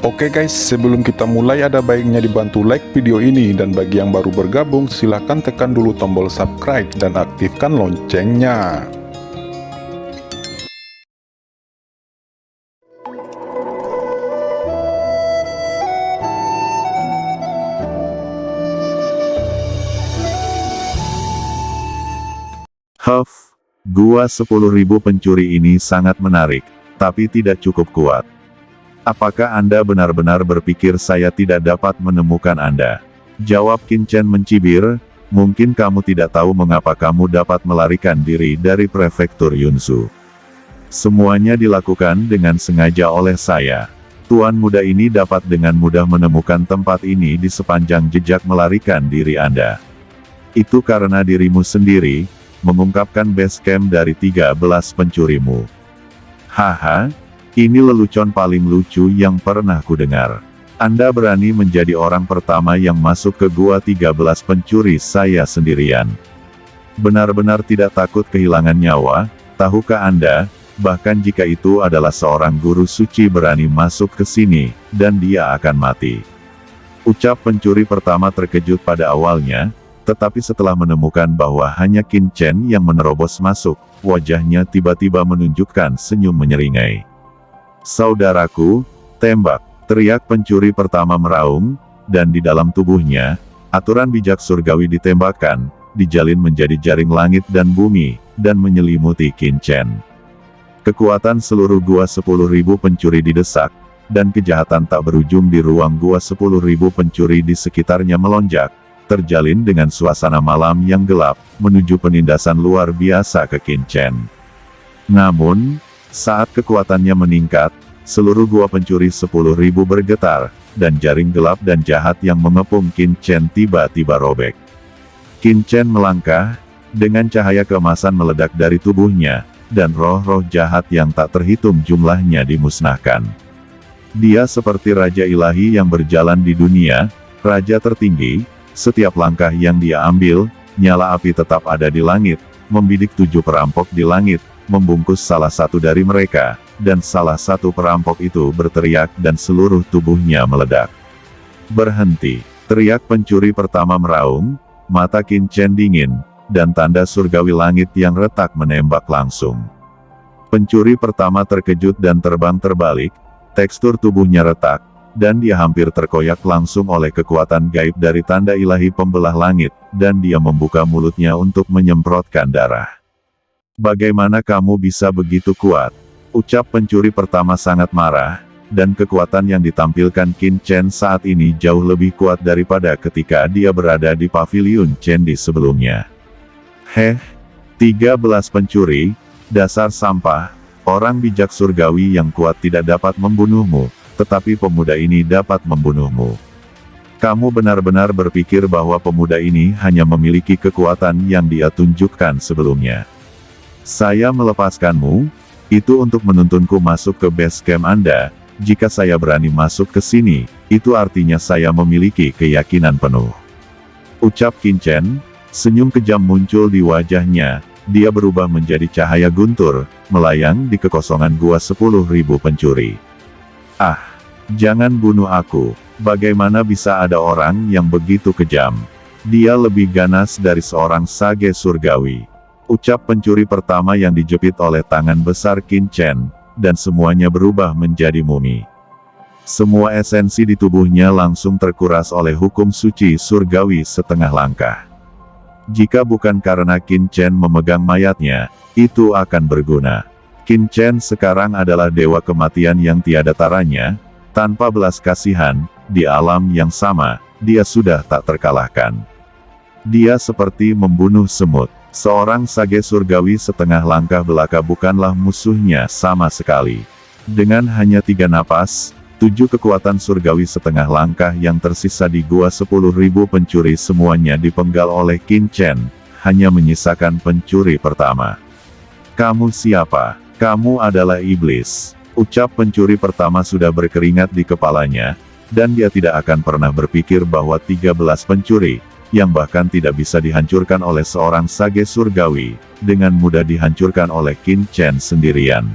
Oke guys, sebelum kita mulai ada baiknya dibantu like video ini, dan bagi yang baru bergabung silahkan tekan dulu tombol subscribe dan aktifkan loncengnya. Gua 10.000 pencuri ini sangat menarik, tapi tidak cukup kuat. Apakah Anda benar-benar berpikir saya tidak dapat menemukan Anda? Jawab Qin Chen mencibir, mungkin kamu tidak tahu mengapa kamu dapat melarikan diri dari prefektur Yunsu. Semuanya dilakukan dengan sengaja oleh saya. Tuan muda ini dapat dengan mudah menemukan tempat ini di sepanjang jejak melarikan diri Anda. Itu karena dirimu sendiri, mengungkapkan base camp dari 13 pencurimu. Haha. Ini lelucon paling lucu yang pernah kudengar. Anda berani menjadi orang pertama yang masuk ke gua 13 pencuri saya sendirian. Benar-benar tidak takut kehilangan nyawa, tahukah Anda, bahkan jika itu adalah seorang guru suci berani masuk ke sini, dan dia akan mati. Ucap pencuri pertama terkejut pada awalnya, tetapi setelah menemukan bahwa hanya Qin Chen yang menerobos masuk, wajahnya tiba-tiba menunjukkan senyum menyeringai. Saudaraku, tembak, teriak pencuri pertama meraung, dan di dalam tubuhnya, aturan bijak surgawi ditembakkan, dijalin menjadi jaring langit dan bumi, dan menyelimuti Qin Chen. Kekuatan seluruh gua 10.000 pencuri didesak, dan kejahatan tak berujung di ruang gua 10.000 pencuri di sekitarnya melonjak, terjalin dengan suasana malam yang gelap, menuju penindasan luar biasa ke Qin Chen. Namun, saat kekuatannya meningkat, seluruh gua pencuri 10.000 bergetar, dan jaring gelap dan jahat yang mengepung Qin Chen tiba-tiba robek. Qin Chen melangkah, dengan cahaya keemasan meledak dari tubuhnya, dan roh-roh jahat yang tak terhitung jumlahnya dimusnahkan. Dia seperti raja ilahi yang berjalan di dunia, raja tertinggi, setiap langkah yang dia ambil, nyala api tetap ada di langit, membidik 7 perampok di langit, membungkus salah satu dari mereka, dan salah satu perampok itu berteriak dan seluruh tubuhnya meledak. Berhenti, teriak pencuri pertama meraung, mata Qin Chen dingin, dan tanda surgawi langit yang retak menembak langsung. Pencuri pertama terkejut dan terbang terbalik, tekstur tubuhnya retak, dan dia hampir terkoyak langsung oleh kekuatan gaib dari tanda ilahi pembelah langit, dan dia membuka mulutnya untuk menyemprotkan darah. Bagaimana kamu bisa begitu kuat? Ucap pencuri pertama sangat marah, dan kekuatan yang ditampilkan Qin Chen saat ini jauh lebih kuat daripada ketika dia berada di paviliun Chendi sebelumnya. 13 pencuri, dasar sampah, orang bijak surgawi yang kuat tidak dapat membunuhmu, tetapi pemuda ini dapat membunuhmu. Kamu benar-benar berpikir bahwa pemuda ini hanya memiliki kekuatan yang dia tunjukkan sebelumnya. Saya melepaskanmu, itu untuk menuntunku masuk ke base camp Anda. Jika saya berani masuk ke sini, itu artinya saya memiliki keyakinan penuh. Ucap Qin Chen, senyum kejam muncul di wajahnya, dia berubah menjadi cahaya guntur, melayang di kekosongan gua 10.000 pencuri. Ah, jangan bunuh aku, bagaimana bisa ada orang yang begitu kejam? Dia lebih ganas dari seorang sage surgawi. Ucap pencuri pertama yang dijepit oleh tangan besar Qin Chen, dan semuanya berubah menjadi mumi. Semua esensi di tubuhnya langsung terkuras oleh hukum suci surgawi setengah langkah. Jika bukan karena Qin Chen memegang mayatnya, itu akan berguna. Qin Chen sekarang adalah dewa kematian yang tiada taranya, tanpa belas kasihan, di alam yang sama, dia sudah tak terkalahkan. Dia seperti membunuh semut. Seorang sage surgawi setengah langkah belaka bukanlah musuhnya sama sekali. Dengan hanya 3 napas, 7 kekuatan surgawi setengah langkah yang tersisa di gua 10.000 pencuri semuanya dipenggal oleh Qin Chen, hanya menyisakan pencuri pertama. Kamu siapa? Kamu adalah iblis. Ucap pencuri pertama sudah berkeringat di kepalanya, dan dia tidak akan pernah berpikir bahwa 13 pencuri, yang bahkan tidak bisa dihancurkan oleh seorang sage surgawi, dengan mudah dihancurkan oleh Qin Chen sendirian.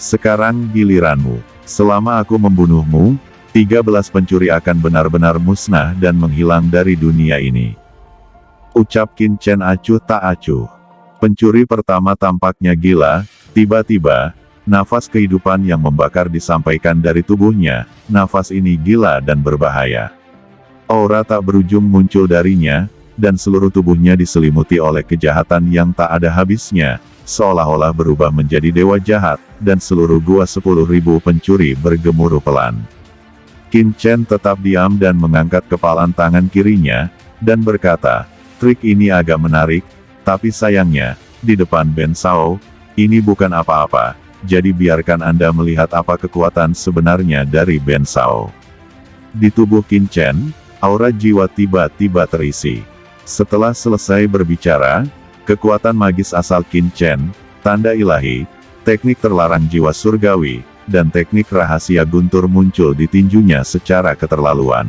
Sekarang giliranmu. Selama aku membunuhmu, 13 pencuri akan benar-benar musnah dan menghilang dari dunia ini. Ucap Qin Chen acuh tak acuh. Pencuri pertama tampaknya gila. Tiba-tiba, nafas kehidupan yang membakar disampaikan dari tubuhnya. Nafas ini gila dan berbahaya. Aura tak berujung muncul darinya, dan seluruh tubuhnya diselimuti oleh kejahatan yang tak ada habisnya, seolah-olah berubah menjadi dewa jahat, dan seluruh gua 10.000 pencuri bergemuruh pelan. Qin Chen tetap diam dan mengangkat kepalan tangan kirinya, dan berkata, trik ini agak menarik, tapi sayangnya, di depan Ben Shao, ini bukan apa-apa, jadi biarkan Anda melihat apa kekuatan sebenarnya dari Ben Shao. Di tubuh Qin Chen, aura jiwa tiba-tiba terisi. Setelah selesai berbicara, kekuatan magis asal Qin Chen, tanda ilahi, teknik terlarang jiwa surgawi, dan teknik rahasia guntur muncul di tinjunya secara keterlaluan.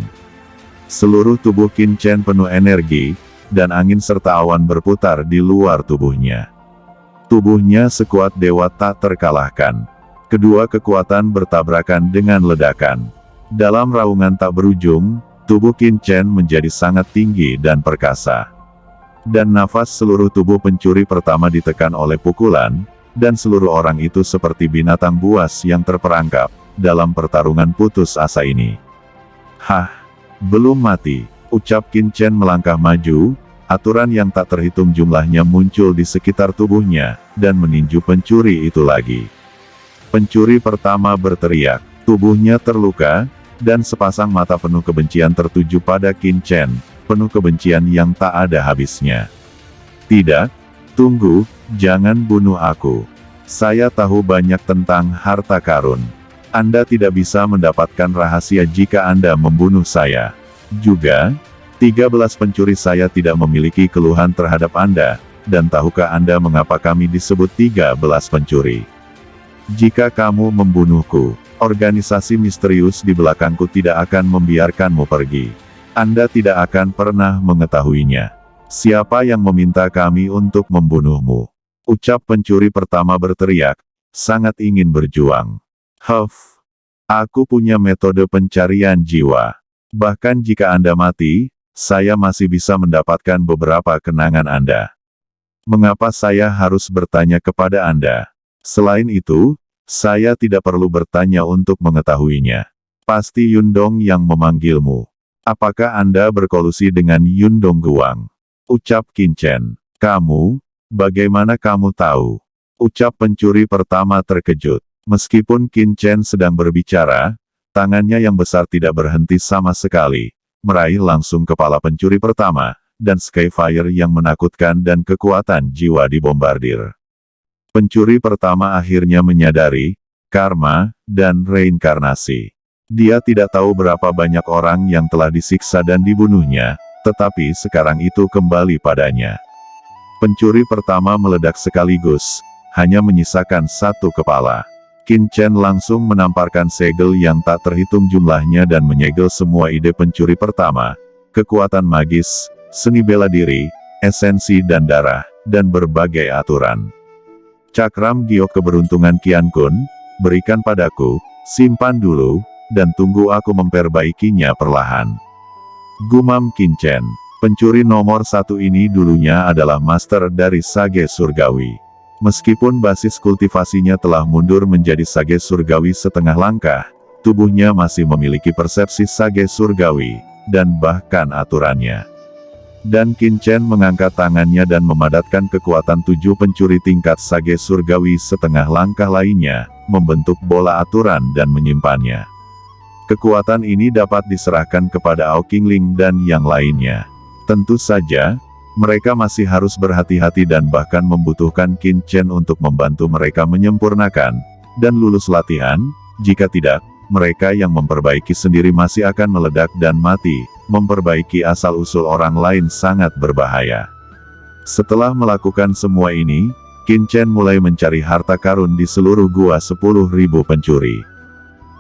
Seluruh tubuh Qin Chen penuh energi, dan angin serta awan berputar di luar tubuhnya. Tubuhnya sekuat dewa tak terkalahkan. Kedua kekuatan bertabrakan dengan ledakan. Dalam raungan tak berujung, tubuh Qin Chen menjadi sangat tinggi dan perkasa. Dan nafas seluruh tubuh pencuri pertama ditekan oleh pukulan, dan seluruh orang itu seperti binatang buas yang terperangkap, dalam pertarungan putus asa ini. Hah, belum mati, ucap Qin Chen melangkah maju, aturan yang tak terhitung jumlahnya muncul di sekitar tubuhnya, dan meninju pencuri itu lagi. Pencuri pertama berteriak, tubuhnya terluka, dan sepasang mata penuh kebencian tertuju pada Qin Chen, penuh kebencian yang tak ada habisnya. Tidak, tunggu, jangan bunuh aku. Saya tahu banyak tentang harta karun. Anda tidak bisa mendapatkan rahasia jika Anda membunuh saya. Juga, 13 pencuri saya tidak memiliki keluhan terhadap Anda, dan tahukah Anda mengapa kami disebut 13 pencuri? Jika kamu membunuhku, organisasi misterius di belakangku tidak akan membiarkanmu pergi. Anda tidak akan pernah mengetahuinya. Siapa yang meminta kami untuk membunuhmu? Ucap pencuri pertama berteriak, sangat ingin berjuang. Huff, aku punya metode pencarian jiwa. Bahkan jika Anda mati, saya masih bisa mendapatkan beberapa kenangan Anda. Mengapa saya harus bertanya kepada Anda? Selain itu, saya tidak perlu bertanya untuk mengetahuinya. Pasti Yundong yang memanggilmu. Apakah Anda berkolusi dengan Yundong Guang? Ucap Qin Chen. Kamu? Bagaimana kamu tahu? Ucap pencuri pertama terkejut. Meskipun Qin Chen sedang berbicara, tangannya yang besar tidak berhenti sama sekali, meraih langsung kepala pencuri pertama, dan Skyfire yang menakutkan dan kekuatan jiwa dibombardir. Pencuri pertama akhirnya menyadari, karma, dan reinkarnasi. Dia tidak tahu berapa banyak orang yang telah disiksa dan dibunuhnya, tetapi sekarang itu kembali padanya. Pencuri pertama meledak sekaligus, hanya menyisakan satu kepala. Qin Chen langsung menamparkan segel yang tak terhitung jumlahnya dan menyegel semua ide pencuri pertama, kekuatan magis, seni bela diri, esensi dan darah, dan berbagai aturan. Cakram giok keberuntungan Qian Kun, berikan padaku, simpan dulu, dan tunggu aku memperbaikinya perlahan. Gumam Qin Chen, pencuri nomor 1 ini dulunya adalah master dari Sage Surgawi. Meskipun basis kultivasinya telah mundur menjadi Sage Surgawi setengah langkah, tubuhnya masih memiliki persepsi Sage Surgawi, dan bahkan aturannya. Dan Qin Chen mengangkat tangannya dan memadatkan kekuatan 7 pencuri tingkat Sage Surgawi setengah langkah lainnya, membentuk bola aturan dan menyimpannya. Kekuatan ini dapat diserahkan kepada Ao Qingling dan yang lainnya. Tentu saja, mereka masih harus berhati-hati dan bahkan membutuhkan Qin Chen untuk membantu mereka menyempurnakan, dan lulus latihan. Jika tidak, mereka yang memperbaiki sendiri masih akan meledak dan mati. Memperbaiki asal-usul orang lain sangat berbahaya. Setelah melakukan semua ini, Qin Chen mulai mencari harta karun di seluruh gua 10.000 pencuri.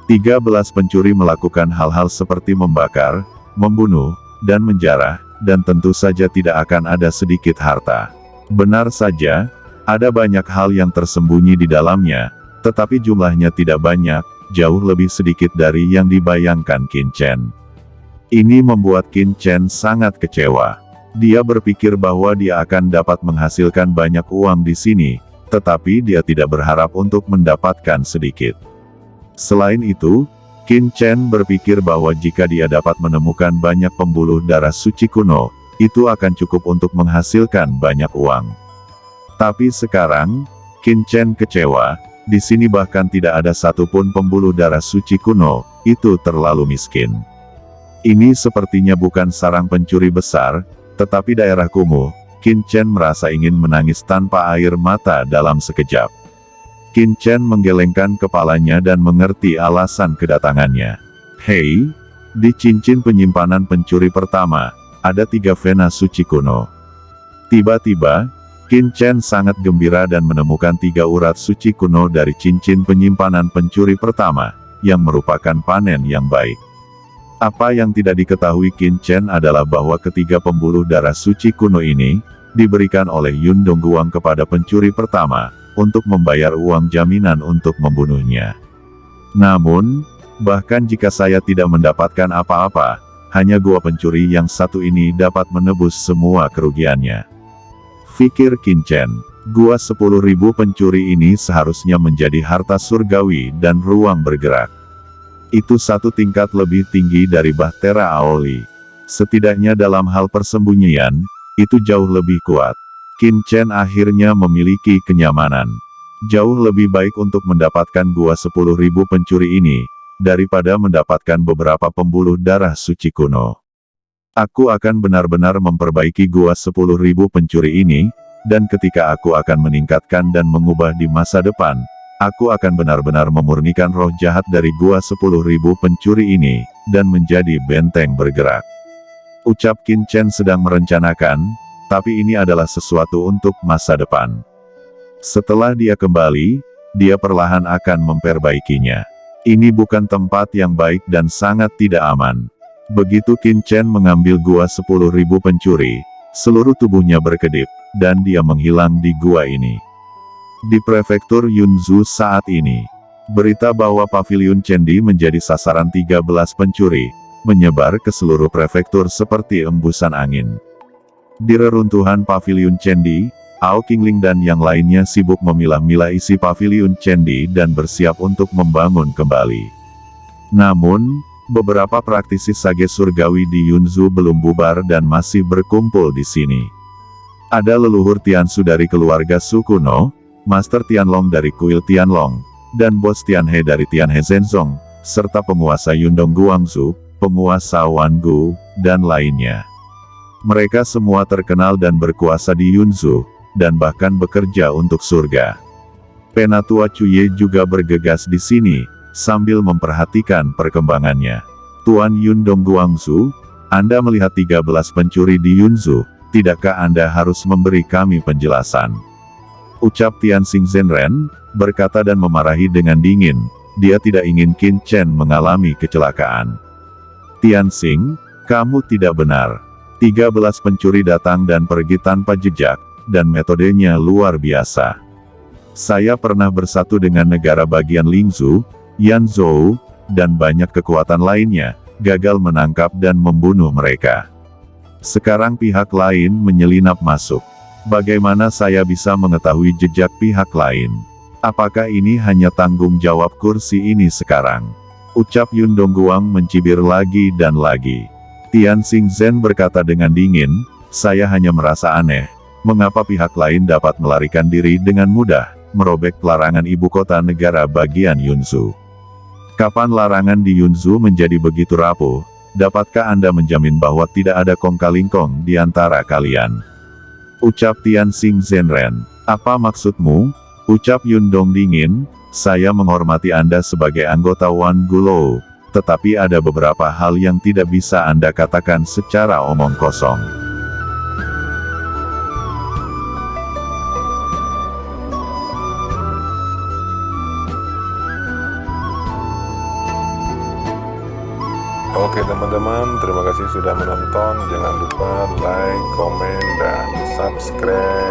13 pencuri melakukan hal-hal seperti membakar, membunuh, dan menjarah, dan tentu saja tidak akan ada sedikit harta. Benar saja, ada banyak hal yang tersembunyi di dalamnya, tetapi jumlahnya tidak banyak, jauh lebih sedikit dari yang dibayangkan Qin Chen. Ini membuat Qin Chen sangat kecewa. Dia berpikir bahwa dia akan dapat menghasilkan banyak uang di sini, tetapi dia tidak berharap untuk mendapatkan sedikit. Selain itu, Qin Chen berpikir bahwa jika dia dapat menemukan banyak pembuluh darah suci kuno, itu akan cukup untuk menghasilkan banyak uang. Tapi sekarang, Qin Chen kecewa. Di sini bahkan tidak ada satupun pembuluh darah suci kuno, itu terlalu miskin. Ini sepertinya bukan sarang pencuri besar, tetapi daerah kumuh. Qin Chen merasa ingin menangis tanpa air mata dalam sekejap. Qin Chen menggelengkan kepalanya dan mengerti alasan kedatangannya. Hei, di cincin penyimpanan pencuri pertama, ada 3 vena suci kuno. Tiba-tiba, Qin Chen sangat gembira dan menemukan 3 urat suci kuno dari cincin penyimpanan pencuri pertama, yang merupakan panen yang baik. Apa yang tidak diketahui Qin Chen adalah bahwa ketiga pembuluh darah suci kuno ini, diberikan oleh Yun Dongguang kepada pencuri pertama, untuk membayar uang jaminan untuk membunuhnya. Namun, bahkan jika saya tidak mendapatkan apa-apa, hanya gua pencuri yang satu ini dapat menebus semua kerugiannya. Pikir Qin Chen, gua 10.000 pencuri ini seharusnya menjadi harta surgawi dan ruang bergerak. Itu 1 tingkat lebih tinggi dari Bahtera Aoli. Setidaknya dalam hal persembunyian, itu jauh lebih kuat. Qin Chen akhirnya memiliki kenyamanan. Jauh lebih baik untuk mendapatkan gua 10.000 pencuri ini, daripada mendapatkan beberapa pembuluh darah suci kuno. Aku akan benar-benar memperbaiki gua 10.000 pencuri ini, dan ketika aku akan meningkatkan dan mengubah di masa depan, aku akan benar-benar memurnikan roh jahat dari gua 10.000 pencuri ini, dan menjadi benteng bergerak. Ucap Qin Chen sedang merencanakan, tapi ini adalah sesuatu untuk masa depan. Setelah dia kembali, dia perlahan akan memperbaikinya. Ini bukan tempat yang baik dan sangat tidak aman. Begitu Qin Chen mengambil gua 10.000 pencuri, seluruh tubuhnya berkedip, dan dia menghilang di gua ini. Di prefektur Yunzhou saat ini, berita bahwa paviliun Chendi menjadi sasaran 13 pencuri, menyebar ke seluruh prefektur seperti embusan angin. Di reruntuhan paviliun Chendi, Ao Qingling dan yang lainnya sibuk memilah-milah isi paviliun Chendi dan bersiap untuk membangun kembali. Namun, beberapa praktisi sage surgawi di Yunzhou belum bubar dan masih berkumpul di sini. Ada leluhur Tiansu dari keluarga Su kuno, Master Tianlong dari kuil Tianlong, dan Bos Tianhe dari Tianhe Zenzong, serta penguasa Yundong Guangzhou, penguasa Wangu, dan lainnya. Mereka semua terkenal dan berkuasa di Yunzhou, dan bahkan bekerja untuk surga. Penatua Cuye juga bergegas di sini, sambil memperhatikan perkembangannya. Tuan Yundong Guangzhou, Anda melihat 13 pencuri di Yunzhou, tidakkah Anda harus memberi kami penjelasan? Ucap Tianxing Zhenren, berkata dan memarahi dengan dingin, dia tidak ingin Qin Chen mengalami kecelakaan. Tianxing, kamu tidak benar. 13 pencuri datang dan pergi tanpa jejak, dan metodenya luar biasa. Saya pernah bersatu dengan negara bagian Lingzhou, Yanzhou, dan banyak kekuatan lainnya, gagal menangkap dan membunuh mereka. Sekarang pihak lain menyelinap masuk. Bagaimana saya bisa mengetahui jejak pihak lain? Apakah ini hanya tanggung jawab kursi ini sekarang? Ucap Yundong Guang mencibir lagi dan lagi. Tianxing Zhen berkata dengan dingin, saya hanya merasa aneh, mengapa pihak lain dapat melarikan diri dengan mudah, merobek larangan ibu kota negara bagian Yunzhou. Kapan larangan di Yunzhou menjadi begitu rapuh? Dapatkah Anda menjamin bahwa tidak ada kong-kalingkong di antara kalian? Ucap Tianxing Zhenren. Apa maksudmu? Ucap Yundong dingin, saya menghormati Anda sebagai anggota Wan Gulou, tetapi ada beberapa hal yang tidak bisa Anda katakan secara omong kosong. Oke teman-teman, terima kasih sudah menonton. Jangan lupa like, komen, dan subscribe.